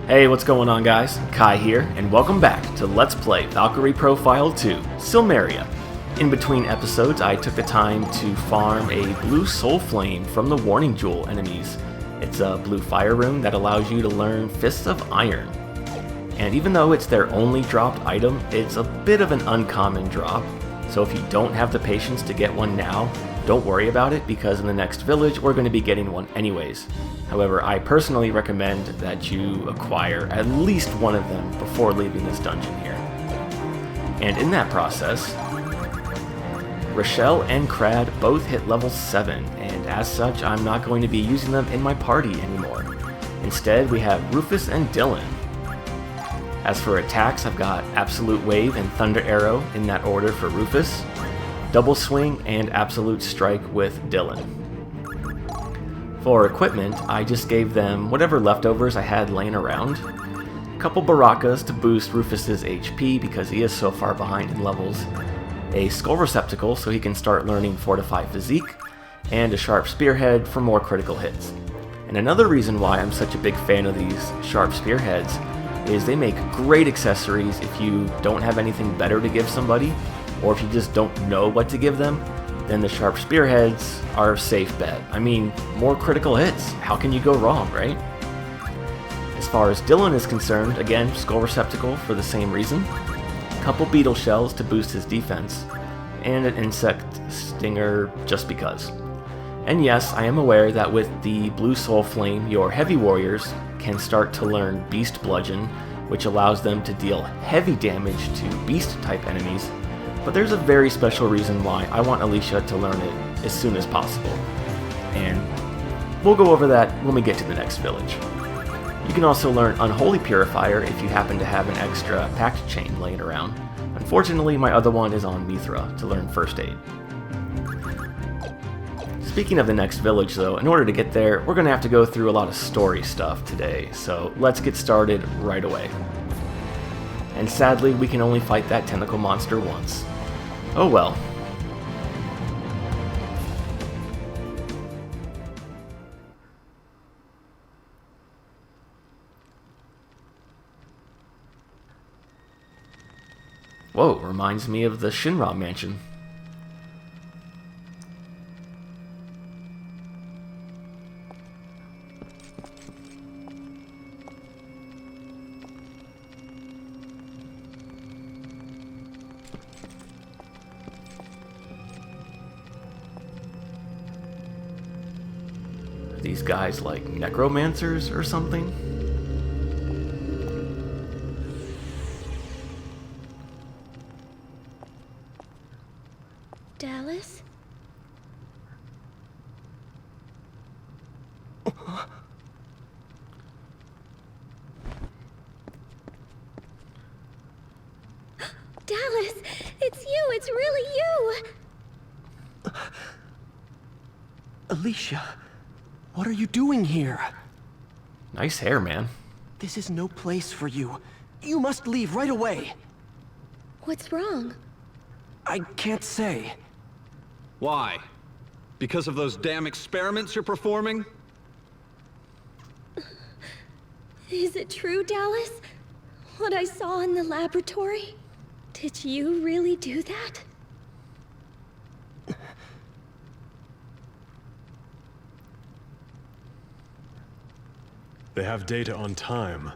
Hey, what's going on guys? Kai here, and welcome back to Let's Play Valkyrie Profile 2, Silmeria. In between episodes, I took the time to farm a blue soul flame from the Warning Jewel enemies. It's a blue fire rune that allows you to learn Fists of Iron. And even though it's their only dropped item, it's a bit of an uncommon drop. So if you don't have the patience to get one now, don't worry about it, because in the next village we're going to be getting one anyways. However, I personally recommend that you acquire at least one of them before leaving this dungeon here. And in that process, Rochelle and Crad both hit level 7, and as such I'm not going to be using them in my party anymore. Instead, we have Rufus and Dylan. As for attacks, I've got Absolute Wave and Thunder Arrow in that order for Rufus, Double Swing and Absolute Strike with Dylan. For equipment, I just gave them whatever leftovers I had laying around. A couple Barakas to boost Rufus's HP because he is so far behind in levels, a Skull Receptacle so he can start learning Fortify Physique, and a Sharp Spearhead for more critical hits. And another reason why I'm such a big fan of these Sharp Spearheads is they make great accessories if you don't have anything better to give somebody, or if you just don't know what to give them. Then the Sharp Spearheads are a safe bet. I mean, more critical hits. How can you go wrong, right? As far as Dylan is concerned, again, Skull Receptacle for the same reason. A couple Beetle Shells to boost his defense. And an Insect Stinger just because. And yes, I am aware that with the Blue Soul Flame, your heavy warriors can start to learn Beast Bludgeon, which allows them to deal heavy damage to Beast-type enemies. But there's a very special reason why I want Alicia to learn it as soon as possible. And we'll go over that when we get to the next village. You can also learn Unholy Purifier if you happen to have an extra Pact Chain laying around. Unfortunately, my other one is on Mithra to learn First Aid. Speaking of the next village though, in order to get there, we're going to have to go through a lot of story stuff today, so let's get started right away. And sadly, we can only fight that tentacle monster once. Oh well. Whoa, reminds me of the Shinra mansion. These guys like necromancers or something? Dallas? Dallas! It's you! It's really you! Alicia, what are you doing here? Nice hair, man. This is no place for you. You must leave right away. What's wrong? I can't say. Why? Because of those damn experiments you're performing? Is it true, Dallas? What I saw in the laboratory? Did you really do that? They have data on time,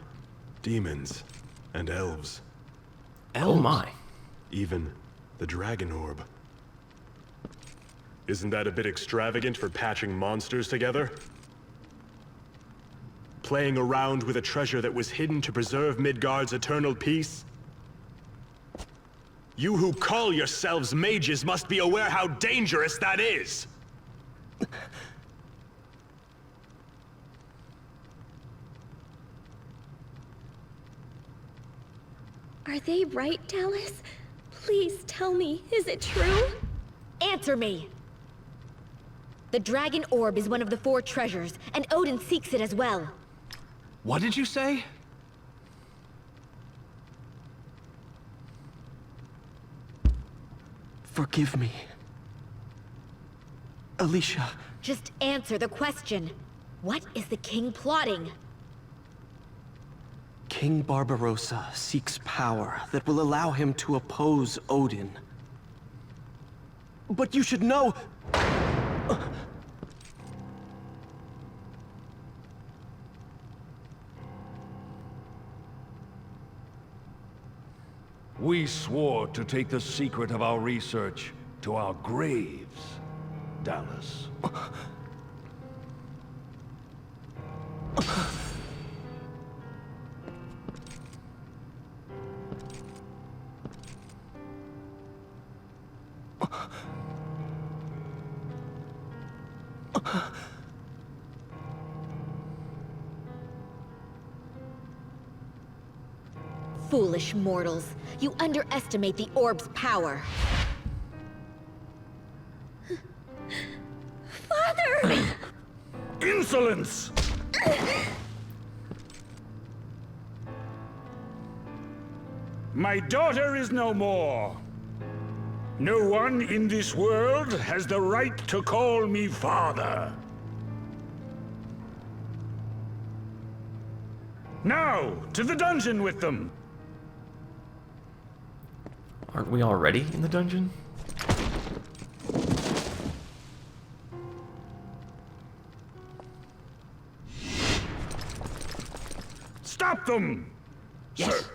demons, and elves. Oh my. Even the Dragon Orb. Isn't that a bit extravagant for patching monsters together? Playing around with a treasure that was hidden to preserve Midgard's eternal peace? You who call yourselves mages must be aware how dangerous that is! Are they right, Dallas? Please tell me, is it true? Answer me! The Dragon Orb is one of the 4 treasures, and Odin seeks it as well. What did you say? Forgive me. Alicia. Just answer the question. What is the king plotting? King Barbarossa seeks power that will allow him to oppose Odin. But you should know... We swore to take the secret of our research to our graves, Dallas. Foolish mortals. You underestimate the orb's power. Father! Insolence! My daughter is no more. No one in this world has the right to call me father. Now, to the dungeon with them! Aren't we already in the dungeon? Stop them! Yes. Sir.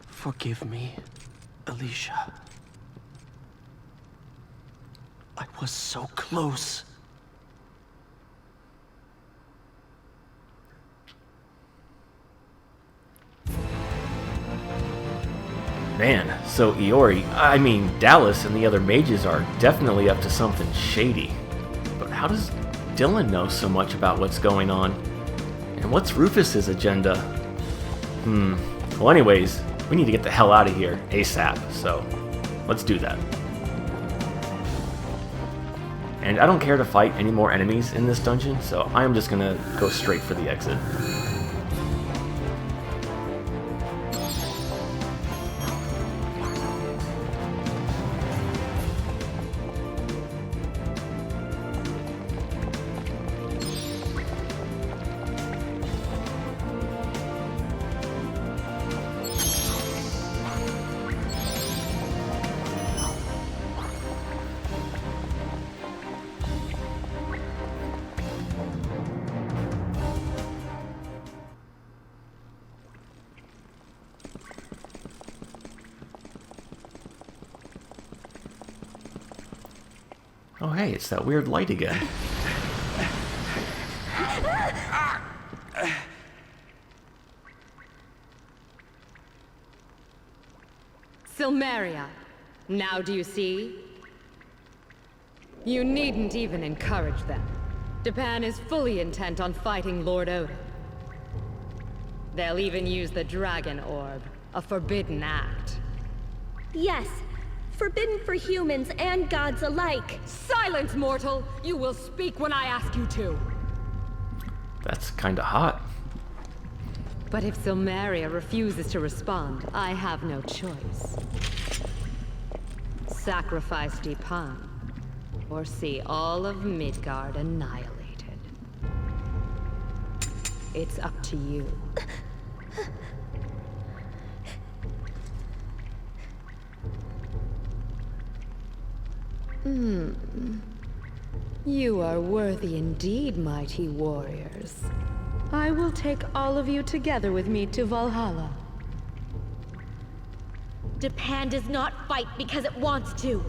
Forgive me, Alicia. I was so close. Man, so Dallas and the other mages are definitely up to something shady. But how does Dylan know so much about what's going on? And what's Rufus's agenda? Well anyways, we need to get the hell out of here ASAP, so let's do that. And I don't care to fight any more enemies in this dungeon, so I'm just gonna go straight for the exit. Oh hey, it's that weird light again. Silmeria, now do you see? You needn't even encourage them. Japan is fully intent on fighting Lord Odin. They'll even use the Dragon Orb, a forbidden act. Yes, forbidden for humans and gods alike. Silence, mortal! You will speak when I ask you to. That's kinda hot. But if Silmeria refuses to respond, I have no choice. Sacrifice Japan, or see all of Midgard annihilated. It's up to you. You are worthy indeed, mighty warriors. I will take all of you together with me to Valhalla. Japan does not fight because it wants to.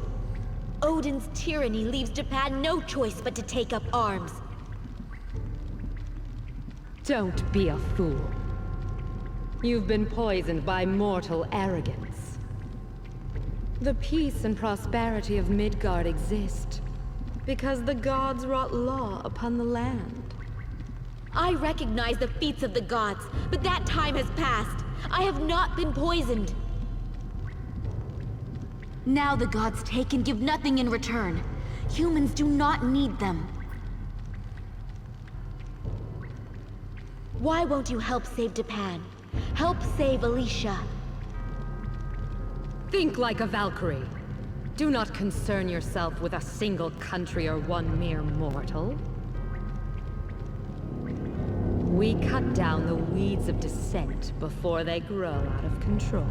Odin's tyranny leaves Japan no choice but to take up arms. Don't be a fool. You've been poisoned by mortal arrogance. The peace and prosperity of Midgard exist because the gods wrought law upon the land. I recognize the feats of the gods, but that time has passed. I have not been poisoned. Now the gods take and give nothing in return. Humans do not need them. Why won't you help save Japan? Help save Alicia. Think like a Valkyrie. Do not concern yourself with a single country or one mere mortal. We cut down the weeds of dissent before they grow out of control.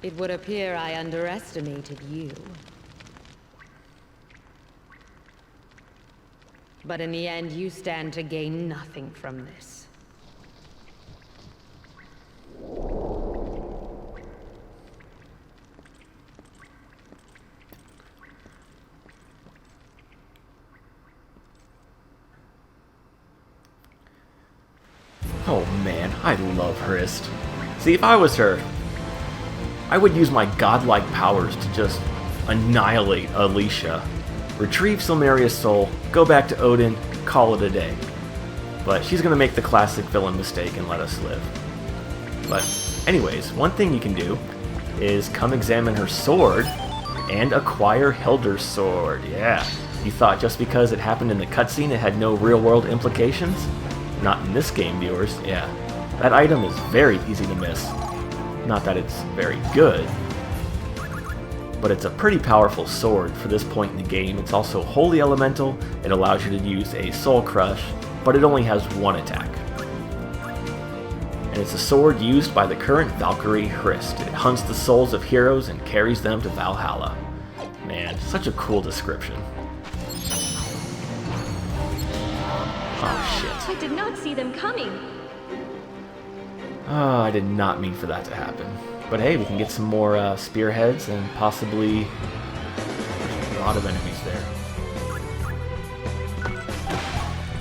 It would appear I underestimated you. But in the end, you stand to gain nothing from this. Oh man, I love Hrist. See, if I was her, I would use my godlike powers to just annihilate Alicia, retrieve Silmeria's soul, go back to Odin, call it a day. But she's gonna make the classic villain mistake and let us live. But anyways, one thing you can do is come examine her sword and acquire Hilder's sword. Yeah, you thought just because it happened in the cutscene it had no real-world implications? Not in this game, viewers. Yeah, that item is very easy to miss. Not that it's very good, but it's a pretty powerful sword for this point in the game. It's also wholly elemental. It allows you to use a soul crush, but it only has one attack. And it's a sword used by the current Valkyrie Hrist. It hunts the souls of heroes and carries them to Valhalla. Man, such a cool description. Oh shit. I did not see them coming. Oh, I did not mean for that to happen. But hey, we can get some more spearheads and possibly a lot of enemies there.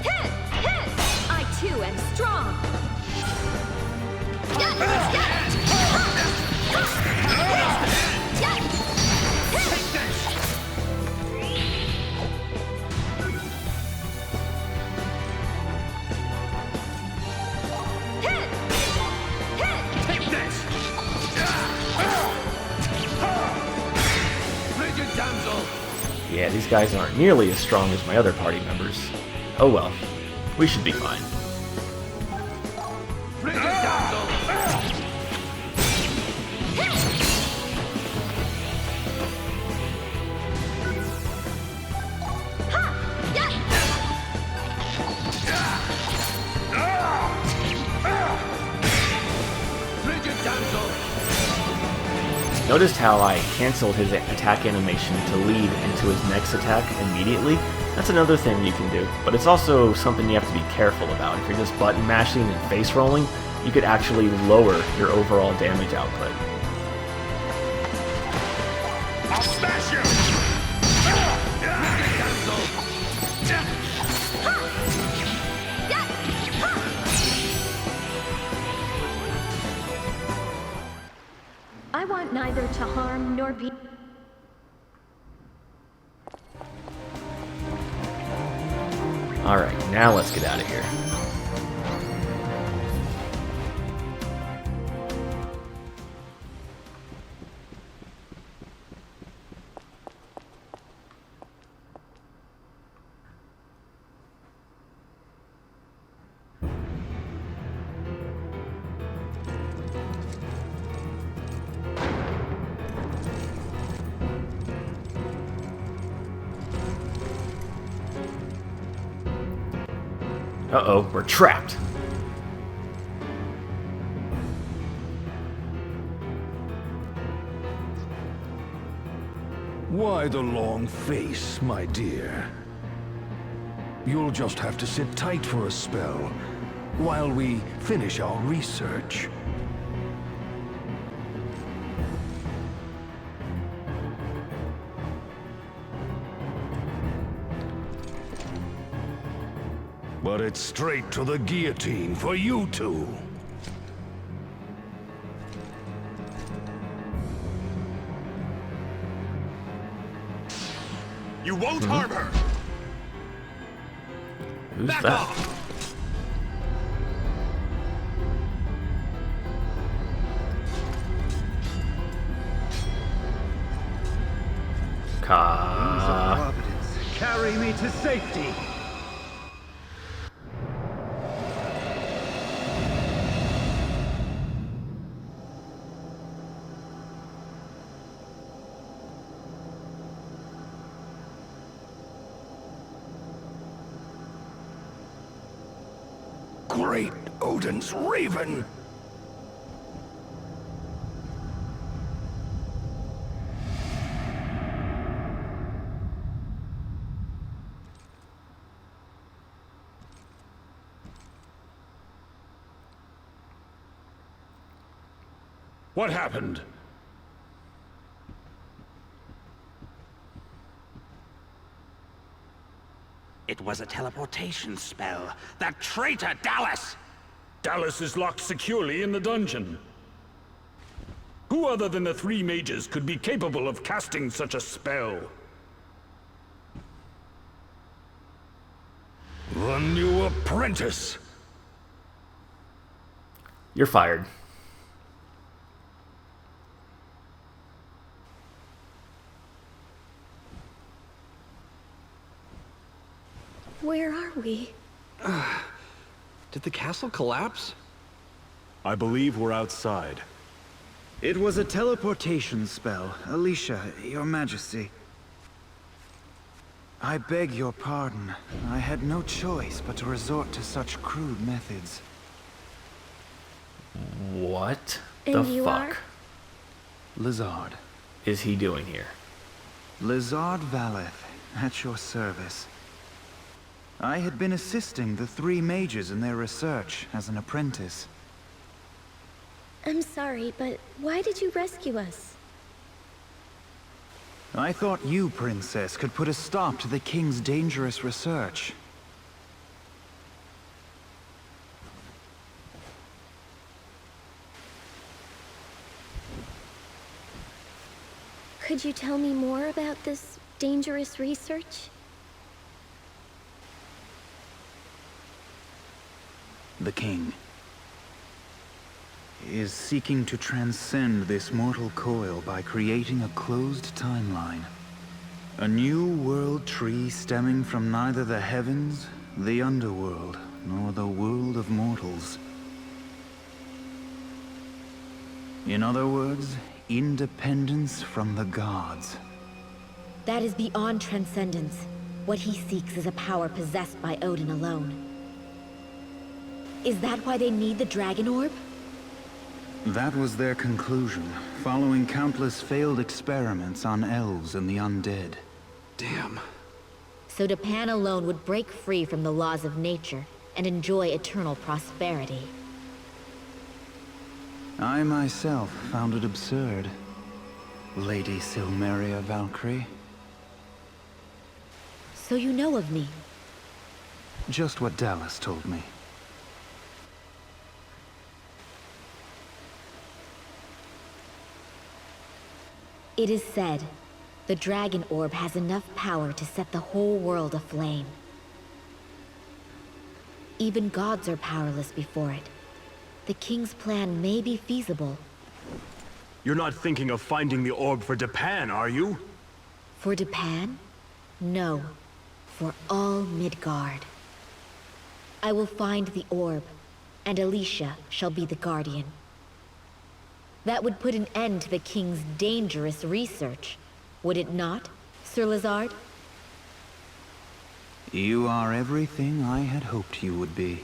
Hit! Hit! I too am strong. Yeah, these guys aren't nearly as strong as my other party members. Oh well, we should be fine. Noticed how I canceled his attack animation to lead into his next attack immediately? That's another thing you can do, but it's also something you have to be careful about. If you're just button mashing and face rolling, you could actually lower your overall damage output. I'll smash you! I want neither to harm nor be... Alright, now let's get out of here. Uh-oh, we're trapped. Why the long face, my dear? You'll just have to sit tight for a spell while we finish our research. But it's straight to the guillotine for you two. You won't harm her! Who's Back that? off! Providence, carry me to safety. Great Odin's Raven! What happened? It was a teleportation spell. That traitor, Dallas! Dallas is locked securely in the dungeon. Who other than the three mages could be capable of casting such a spell? The new apprentice! You're fired. Where are we? Did the castle collapse? I believe we're outside. It was a teleportation spell. Alicia, your majesty. I beg your pardon. I had no choice but to resort to such crude methods. What And the you fuck are? Lizard. is he doing here? Lizard Valeth, at your service. I had been assisting the three mages in their research as an apprentice. I'm sorry, but why did you rescue us? I thought you, Princess, could put a stop to the King's dangerous research. Could you tell me more about this dangerous research? The King is seeking to transcend this mortal coil by creating a closed timeline. A new world tree stemming from neither the heavens, the underworld, nor the world of mortals. In other words, independence from the gods. That is beyond transcendence. What he seeks is a power possessed by Odin alone. Is that why they need the Dragon Orb? That was their conclusion, following countless failed experiments on elves and the undead. Damn. So Japan alone would break free from the laws of nature and enjoy eternal prosperity. I myself found it absurd. Lady Silmeria, Valkyrie. So you know of me? Just what Dallas told me. It is said, the Dragon Orb has enough power to set the whole world aflame. Even gods are powerless before it. The King's plan may be feasible. You're not thinking of finding the orb for Japan, are you? For Japan? No. For all Midgard. I will find the orb, and Alicia shall be the guardian. That would put an end to the King's dangerous research, would it not, Sir Lizard? You are everything I had hoped you would be.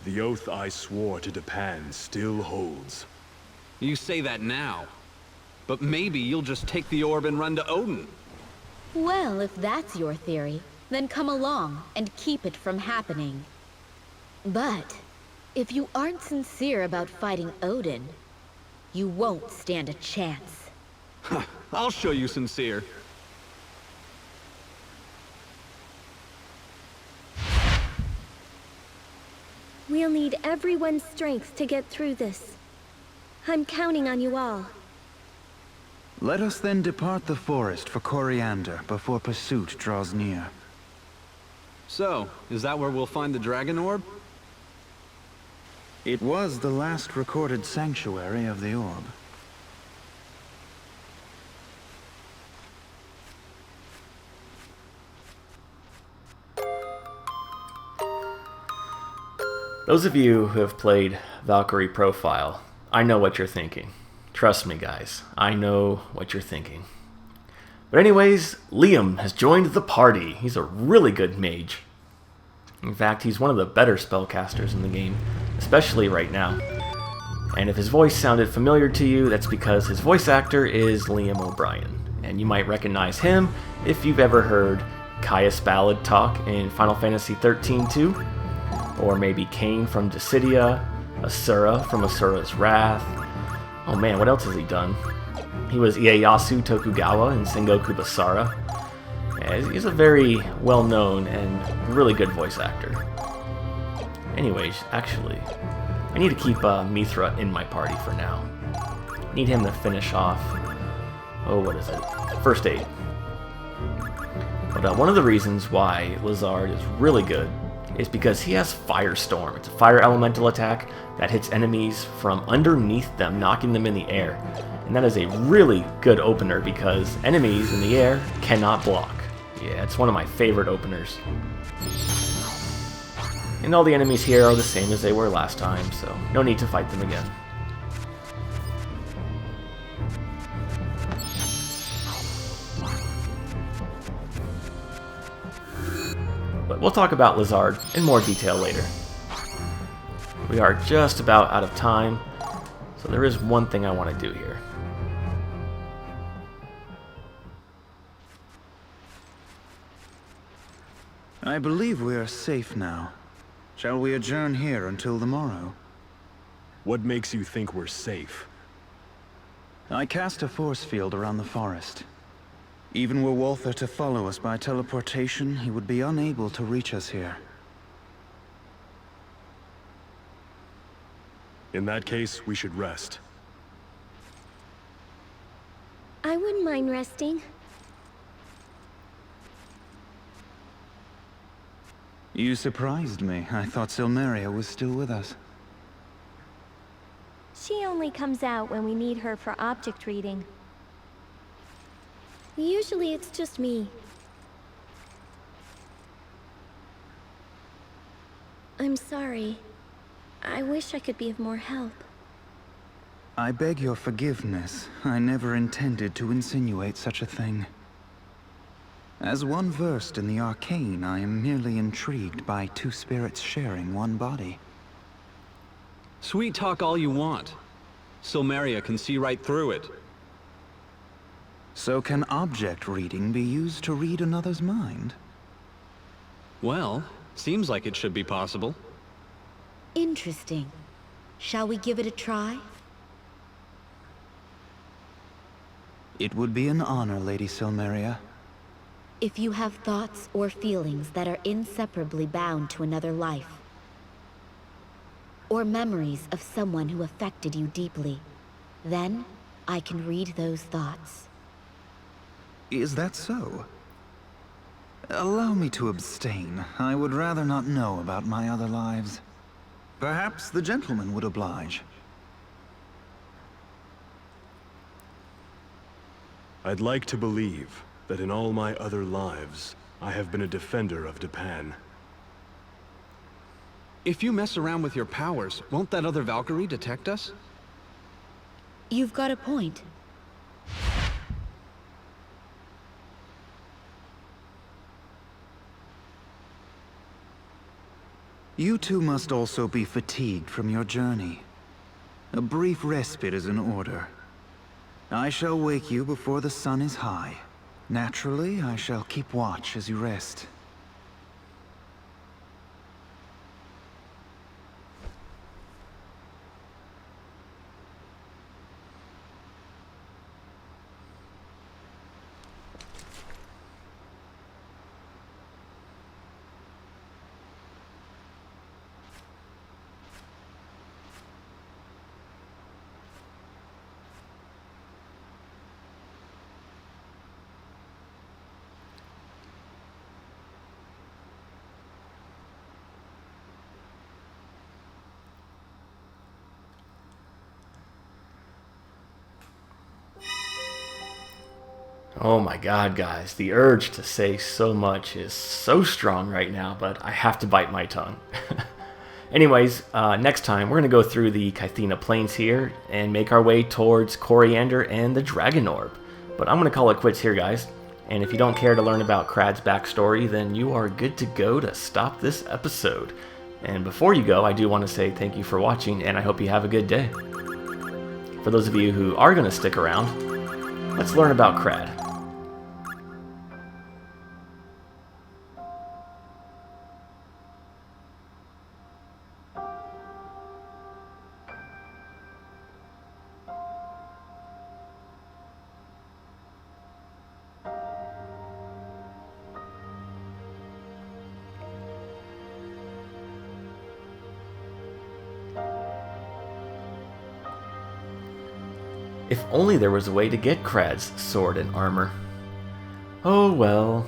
The oath I swore to Japan still holds. You say that now. But maybe you'll just take the orb and run to Odin. Well, if that's your theory, then come along and keep it from happening. But if you aren't sincere about fighting Odin, you won't stand a chance. I'll show you sincere. We'll need everyone's strength to get through this. I'm counting on you all. Let us then depart the forest for Coriander before pursuit draws near. So, is that where we'll find the dragon orb? It was the last recorded sanctuary of the orb. Those of you who have played Valkyrie Profile, I know what you're thinking. Trust me, guys, I know what you're thinking. But anyways, Liam has joined the party. He's a really good mage. In fact, he's one of the better spellcasters in the game, especially right now. And if his voice sounded familiar to you, that's because his voice actor is Liam O'Brien. And you might recognize him if you've ever heard Caius Ballad talk in Final Fantasy XIII 2, or maybe Kain from Dissidia, Asura from Asura's Wrath. Oh man, what else has he done? He was Ieyasu Tokugawa in Sengoku Basara. He's a very well-known and really good voice actor. Anyways, actually, I need to keep Mithra in my party for now. Need him to finish off, what is it? First aid. But one of the reasons why Lizard is really good is because he has Firestorm. It's a fire elemental attack that hits enemies from underneath them, knocking them in the air. And that is a really good opener because enemies in the air cannot block. Yeah, it's one of my favorite openers. And all the enemies here are the same as they were last time, so no need to fight them again. But we'll talk about Lizard in more detail later. We are just about out of time, so there is one thing I want to do here. I believe we are safe now. Shall we adjourn here until the morrow? What makes you think we're safe? I cast a force field around the forest. Even were Walther to follow us by teleportation, he would be unable to reach us here. In that case, we should rest. I wouldn't mind resting. You surprised me. I thought Silmeria was still with us. She only comes out when we need her for object reading. Usually it's just me. I'm sorry. I wish I could be of more help. I beg your forgiveness. I never intended to insinuate such a thing. As one versed in the arcane, I am merely intrigued by two spirits sharing one body. Sweet talk all you want. Silmeria can see right through it. So can object reading be used to read another's mind? Well, seems like it should be possible. Interesting. Shall we give it a try? It would be an honor, Lady Silmeria. If you have thoughts or feelings that are inseparably bound to another life, or memories of someone who affected you deeply, then I can read those thoughts. Is that so? Allow me to abstain. I would rather not know about my other lives. Perhaps the gentleman would oblige. I'd like to believe that in all my other lives, I have been a defender of Japan. If you mess around with your powers, won't that other Valkyrie detect us? You've got a point. You two must also be fatigued from your journey. A brief respite is in order. I shall wake you before the sun is high. Naturally, I shall keep watch as you rest. Oh my god, guys, the urge to say so much is so strong right now, but I have to bite my tongue. Anyways, next time we're going to go through the Kythena Plains here and make our way towards Coriander and the Dragon Orb. But I'm going to call it quits here, guys. And if you don't care to learn about Krad's backstory, then you are good to go to stop this episode. And before you go, I do want to say thank you for watching, and I hope you have a good day. For those of you who are going to stick around, let's learn about Krad. If only there was a way to get Krad's sword and armor. Oh well.